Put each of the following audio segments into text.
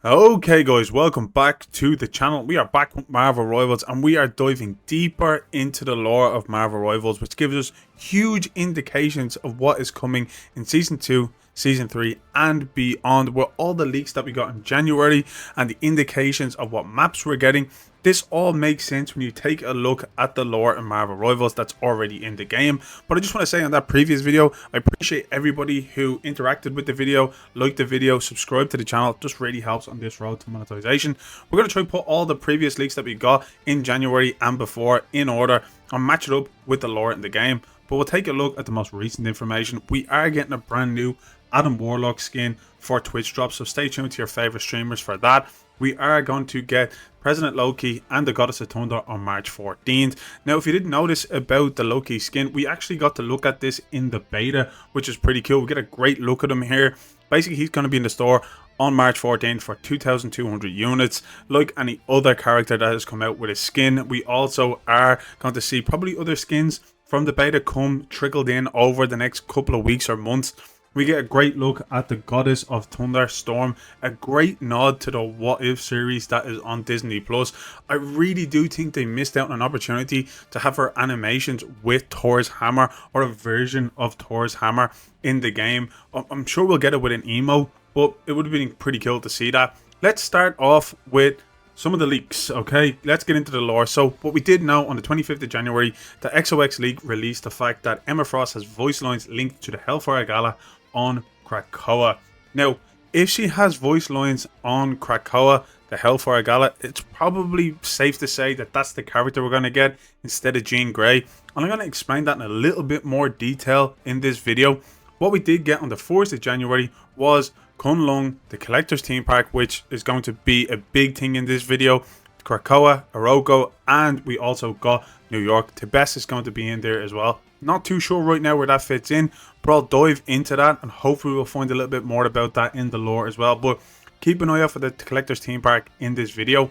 Okay guys, welcome back to the channel. We are back with Marvel Rivals and we are diving deeper into the lore of Marvel Rivals, which gives us huge indications of what is coming in Season 2, Season 3 and beyond, with all the leaks that we got in January and the indications of what maps we're getting. This all makes sense when you take a look at the lore in Marvel Rivals that's already in the game. But I just want to say on that previous video, I appreciate everybody who interacted with the video, liked the video, subscribed to the channel. It just really helps on this road to monetization. We're going to try and put all the previous leaks that we got in January and before in order and match it up with the lore in the game. But we'll take a look at the most recent information. We are getting a brand new Adam Warlock skin for Twitch drop, so stay tuned to your favorite streamers for that. We are going to get President Loki and the Goddess of Thunder on March 14th. Now, if you didn't notice about the Loki skin, we actually got to look at this in the beta, which is pretty cool. We get a great look at him here. Basically, he's going to be in the store on March 14th for 2,200 units. Like any other character that has come out with a skin, we also are going to see probably other skins from the beta come trickled in over the next couple of weeks or months. We get a great look at the Goddess of Thunder Storm, a great nod to the What If series that is on Disney Plus. I really do think they missed out on an opportunity to have her animations with Thor's hammer, or a version of Thor's hammer in the game. I'm sure we'll get it with an emo, but it would have been pretty cool to see that. Let's start off with some of the leaks. Okay, let's get into the lore. So what we did know on the 25th of January, the XOX leak released the fact that Emma Frost has voice lines linked to the Hellfire Gala on Krakoa. Now, if she has voice lines on Krakoa, the Hellfire Gala, it's probably safe to say that that's the character we're going to get instead of Jean Grey. And I'm going to explain that in a little bit more detail in this video. What we did get on the 4th of January was Kunlun, the Collector's Theme Park, which is going to be a big thing in this video. Krakoa, Oroko, and we also got New York. Tibes is going to be in there as well. Not too sure right now where that fits in, but I'll dive into that and hopefully we'll find a little bit more about that in the lore as well. But keep an eye out for the Collector's Theme Park in this video.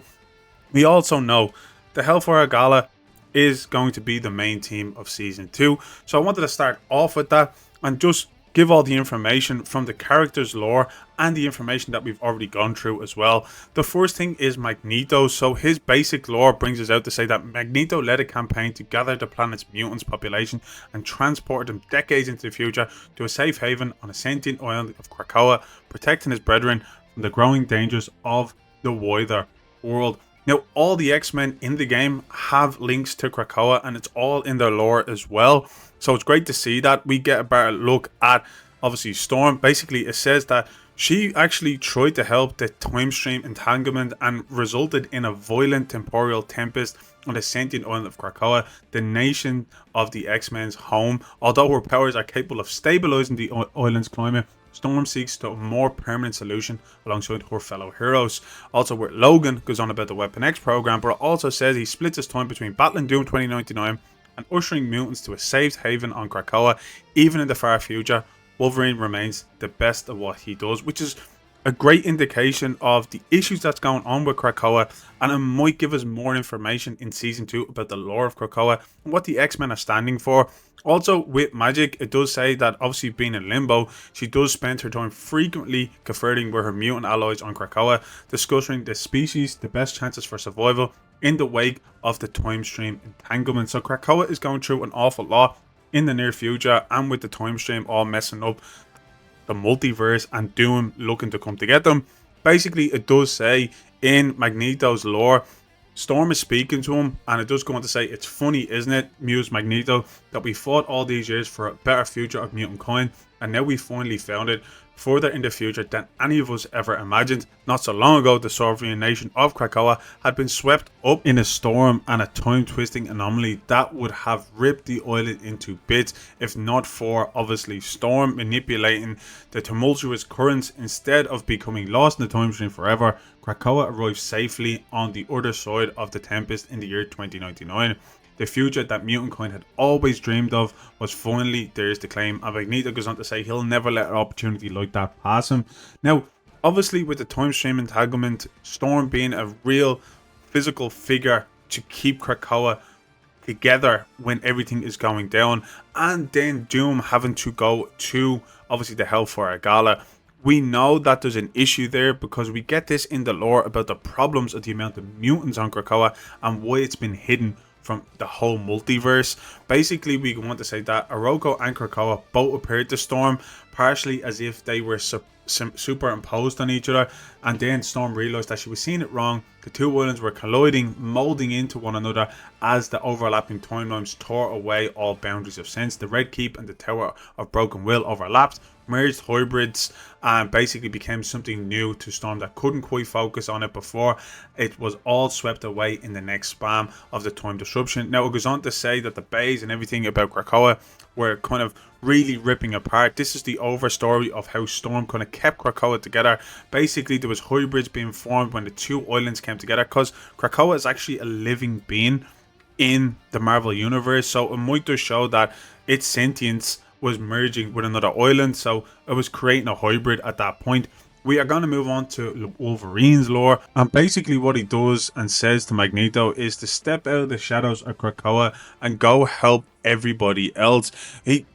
We also know the Hellfire Gala is going to be the main theme of Season 2. So I wanted to start off with that and just give all the information from the character's lore and the information that we've already gone through as well. The first thing is Magneto. So his basic lore brings us out to say that Magneto led a campaign to gather the planet's mutants population and transport them decades into the future to a safe haven on a sentient island of Krakoa, protecting his brethren from the growing dangers of the wider world. Now, all the X-Men in the game have links to Krakoa and it's all in their lore as well. So it's great to see that. We get a better look at, obviously, Storm. Basically, it says that she actually tried to help the time stream entanglement and resulted in a violent temporal tempest on the sentient island of Krakoa, the nation of the X-Men's home. Although her powers are capable of stabilizing the island's climate, Storm seeks a more permanent solution alongside her fellow heroes. Also, where Logan goes on about the Weapon X program, but it also says he splits his time between battling Doom 2099 and ushering mutants to a safe haven on Krakoa. Even in the far future, Wolverine remains the best at what he does, which is a great indication of the issues that's going on with Krakoa, and it might give us more information in Season 2 about the lore of Krakoa and what the X-Men are standing for. Also, with Magic, it does say that obviously being in Limbo, she does spend her time frequently conferring with her mutant allies on Krakoa, discussing the species, the best chances for survival in the wake of the time stream entanglement. So Krakoa is going through an awful lot in the near future, and with the time stream all messing up the multiverse and Doom looking to come to get them. Basically, it does say in Magneto's lore, Storm is speaking to him, and it does go on to say, it's funny, isn't it, mused Magneto, that we fought all these years for a better future of mutant kind, and now we finally found it further in the future than any of us ever imagined. Not so long ago, the sovereign nation of Krakoa had been swept up in a storm and a time-twisting anomaly that would have ripped the island into bits, if not for, obviously, Storm manipulating the tumultuous currents. Instead of becoming lost in the time stream forever, Krakoa arrived safely on the other side of the Tempest in the year 2099. The future that mutant kind had always dreamed of was finally theirs to claim, and Magneto goes on to say he'll never let an opportunity like that pass him. Now, obviously with the time stream entanglement, Storm being a real physical figure to keep Krakoa together when everything is going down, and then Doom having to go to obviously the Hellfire Gala, We know that there's an issue there because we get this in the lore about the problems of the amount of mutants on Krakoa and why it's been hidden from the whole multiverse. Basically, we want to say that Oroko and Krakoa both appeared to Storm, partially as if they were superimposed on each other, and then Storm realized that she was seeing it wrong. The two islands were colliding, molding into one another as the overlapping timelines tore away all boundaries of sense. The Red Keep and the Tower of Broken Will overlapped, merged hybrids, and basically became something new to Storm that couldn't quite focus on it before. It was all swept away in the next spam of the time disruption. Now, it goes on to say that the bays and everything about Krakoa were kind of really ripping apart. This is the overstory of how Storm kind of kept Krakoa together. Basically, there was hybrids being formed when the two islands came together, because Krakoa is actually a living being in the Marvel universe, so it might just show that its sentience was merging with another island, so it was creating a hybrid at that point. We are going to move on to Wolverine's lore, and basically what he does and says to Magneto is to step out of the shadows of Krakoa and go help everybody else.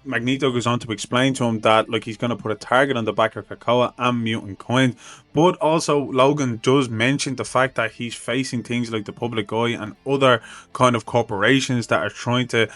Magneto goes on to explain to him that he's going to put a target on the back of Krakoa and mutant kind, but also Logan does mention the fact that he's facing things like the public eye and other kind of corporations that are trying to,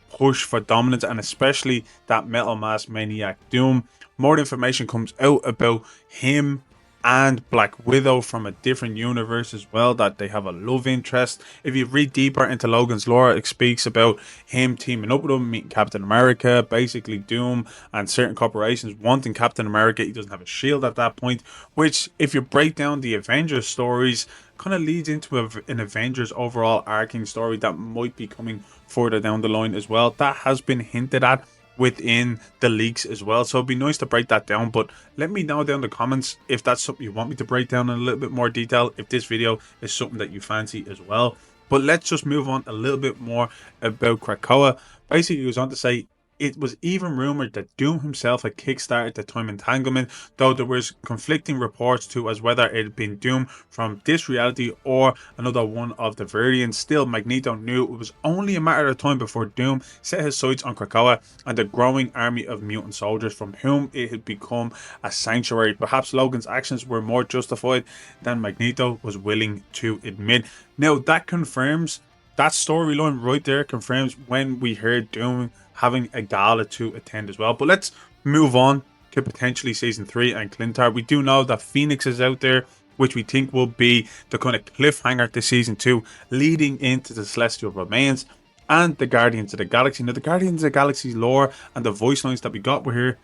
push for dominance, and especially that Metal Mask maniac Doom. More information comes out about him and Black Widow from a different universe as well, that they have a love interest. If you read deeper into Logan's lore, it speaks about him teaming up with him, meeting Captain America, basically Doom and certain corporations wanting Captain America. He doesn't have a shield at that point, which, if you break down the Avengers stories, kind of leads into an Avengers overall arcing story that might be coming further down the line as well. That has been hinted at within the leaks as well, so it'd be nice to break that down. But let me know down in the comments if that's something you want me to break down in a little bit more detail, if this video is something that you fancy as well. But let's just move on a little bit more about Krakoa. Basically, he goes on to say it was even rumored that Doom himself had kickstarted the time entanglement, though there was conflicting reports too as whether it had been Doom from this reality or another one of the variants. Still, Magneto knew it was only a matter of time before Doom set his sights on Krakoa and the growing army of mutant soldiers from whom it had become a sanctuary. Perhaps Logan's actions were more justified than Magneto was willing to admit. Now, that storyline right there confirms when we heard Doom having a gala to attend as well. But let's move on to potentially season 3 and Klyntar. We do know that Phoniex is out there, which we think will be the kind of cliffhanger to season 2, leading into the Celestial Remains and the Guardians of the Galaxy. Now, the Guardians of the Galaxy lore and the voice lines that we got with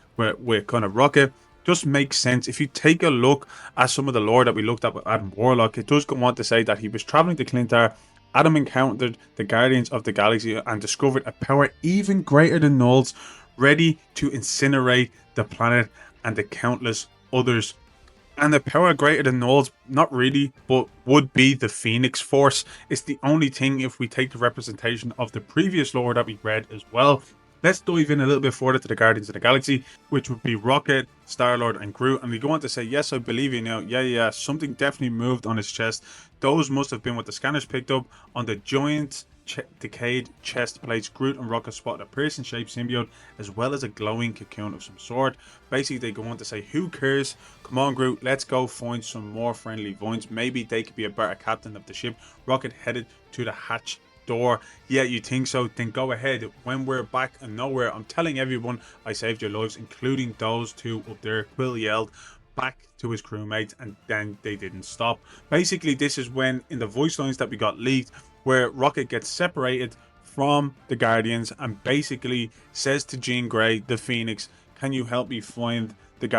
kind of Rocket just makes sense. If you take a look at some of the lore that we looked at with Adam Warlock, it does go on to say that he was traveling to Klyntar. Adam encountered the Guardians of the Galaxy and discovered a power even greater than Knul's, ready to incinerate the planet and the countless others. And the power greater than Knul's, not really, but would be the Phoenix Force. It's the only thing if we take the representation of the previous lore that we read as well. Let's dive in a little bit further to the Guardians of the Galaxy, which would be Rocket, Star-Lord and Groot. And we go on to say, yes, I believe you now. Yeah, something definitely moved on his chest. Those must have been what the scanners picked up on the giant decayed chest plates. Groot and Rocket spotted a person-shaped symbiote as well as a glowing cocoon of some sort. Basically, they go on to say, who cares? Come on, Groot, let's go find some more friendly Voids. Maybe they could be a better captain of the ship. Rocket headed to the hatch door. Yeah, you think so? Then go ahead. When we're back and nowhere, I'm telling everyone I saved your lives, including those two up there. Quill yelled back to his crewmates, and then they didn't stop. Basically, this is when, in the voice lines that we got leaked, where Rocket gets separated from the Guardians and basically says to Jean Grey, the Phoenix, can you help me find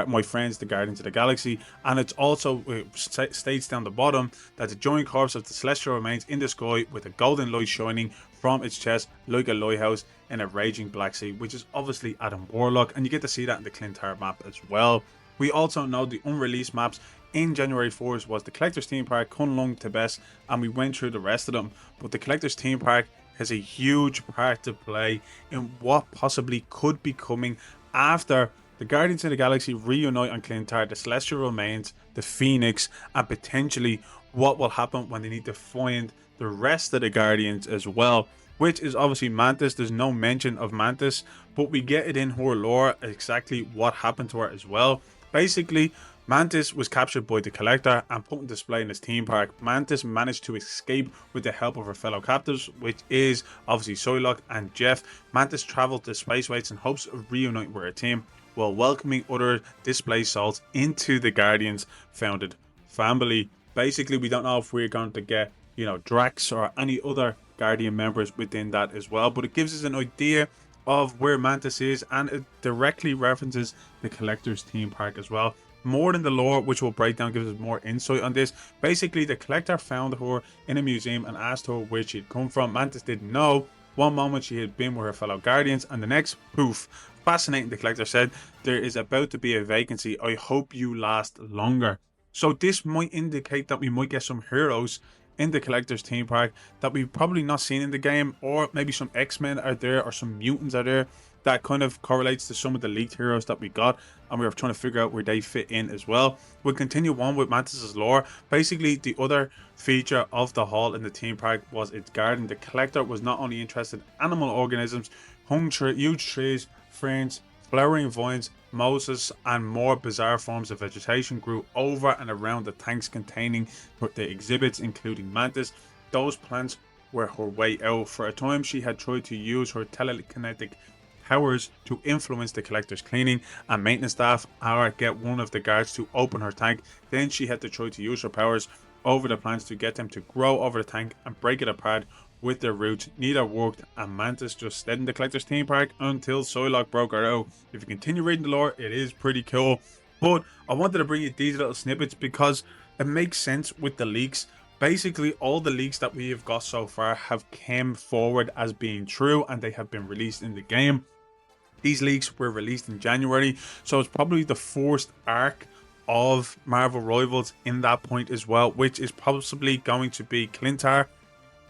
my friends, the Guardians of the Galaxy? And it's also states down the bottom that the giant corpse of the Celestial remains in the sky with a golden light shining from its chest like a lighthouse in a raging black sea, which is obviously Adam Warlock, and you get to see that in the Klyntar map as well. We also know the unreleased maps in January 4th was the Collector's Theme Park, Kunlun, Tibet, and we went through the rest of them. But the Collector's Theme Park has a huge part to play in what possibly could be coming after the Guardians of the Galaxy reunite on Klyntar, the Celestial Remains, the Phoenix, and potentially what will happen when they need to find the rest of the Guardians as well, which is obviously Mantis. There's no mention of Mantis, but we get it in her lore exactly what happened to her as well. Basically, Mantis was captured by the Collector and put on display in his theme park. Mantis managed to escape with the help of her fellow captives, which is obviously Psylocke and Jeff. Mantis traveled to Space Waits in hopes of reuniting with her team while welcoming other displaced souls into the Guardians founded family. Basically, we don't know if we're going to get, Drax or any other Guardian members within that as well, but it gives us an idea of where Mantis is, and it directly references the Collector's theme park as well. More than the lore, which we'll break down, gives us more insight on this. Basically, the Collector found her in a museum and asked her where she'd come from. Mantis didn't know. One moment she had been with her fellow Guardians, and the next, poof. Fascinating, the Collector said, there is about to be a vacancy. I hope you last longer. So this might indicate that we might get some heroes in the Collector's theme park that we've probably not seen in the game, or maybe some X-Men are there or some mutants are there. That kind of correlates to some of the leaked heroes that we got, and we were trying to figure out where they fit in as well. We'll continue on with Mantis's lore. Basically, the other feature of the hall in the theme park was its garden. The Collector was not only interested in animal organisms, huge trees, ferns, flowering vines, mosses, and more bizarre forms of vegetation grew over and around the tanks containing the exhibits, including Mantis. Those plants were her way out. For a time, she had tried to use her telekinetic powers to influence the Collector's cleaning and maintenance staff, or get one of the guards to open her tank. Then she had to try to use her powers over the plants to get them to grow over the tank and break it apart with their roots. Neither worked, and Mantis just stayed in the Collector's theme park until Psylocke broke her out. If you continue reading the lore, it is pretty cool, but I wanted to bring you these little snippets because it makes sense with the leaks. Basically, all the leaks that we have got so far have come forward as being true, and they have been released in the game. These leaks were released in January, so it's probably the first arc of Marvel Rivals in that point as well, which is possibly going to be Klyntar,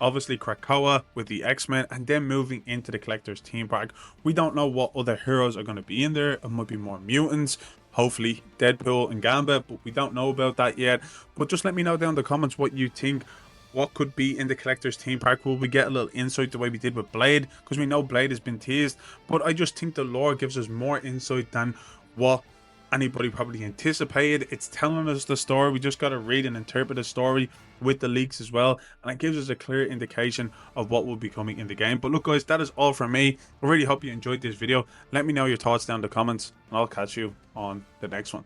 obviously Krakoa with the X-Men, and then moving into the Collector's theme park. We don't know what other heroes are going to be in there. It might be more mutants, hopefully Deadpool and Gambit, but we don't know about that yet. But just let me know down in the comments what you think. What could be in the Collector's theme park? Will we get a little insight the way we did with Blade? Because we know Blade has been teased, but I just think the lore gives us more insight than what anybody probably anticipated. It's telling us the story. We just got to read and interpret the story with the leaks as well, and it gives us a clear indication of what will be coming in the game. But look guys, that is all from me. I really hope you enjoyed this video. Let me know your thoughts down in the comments, and I'll catch you on the next one.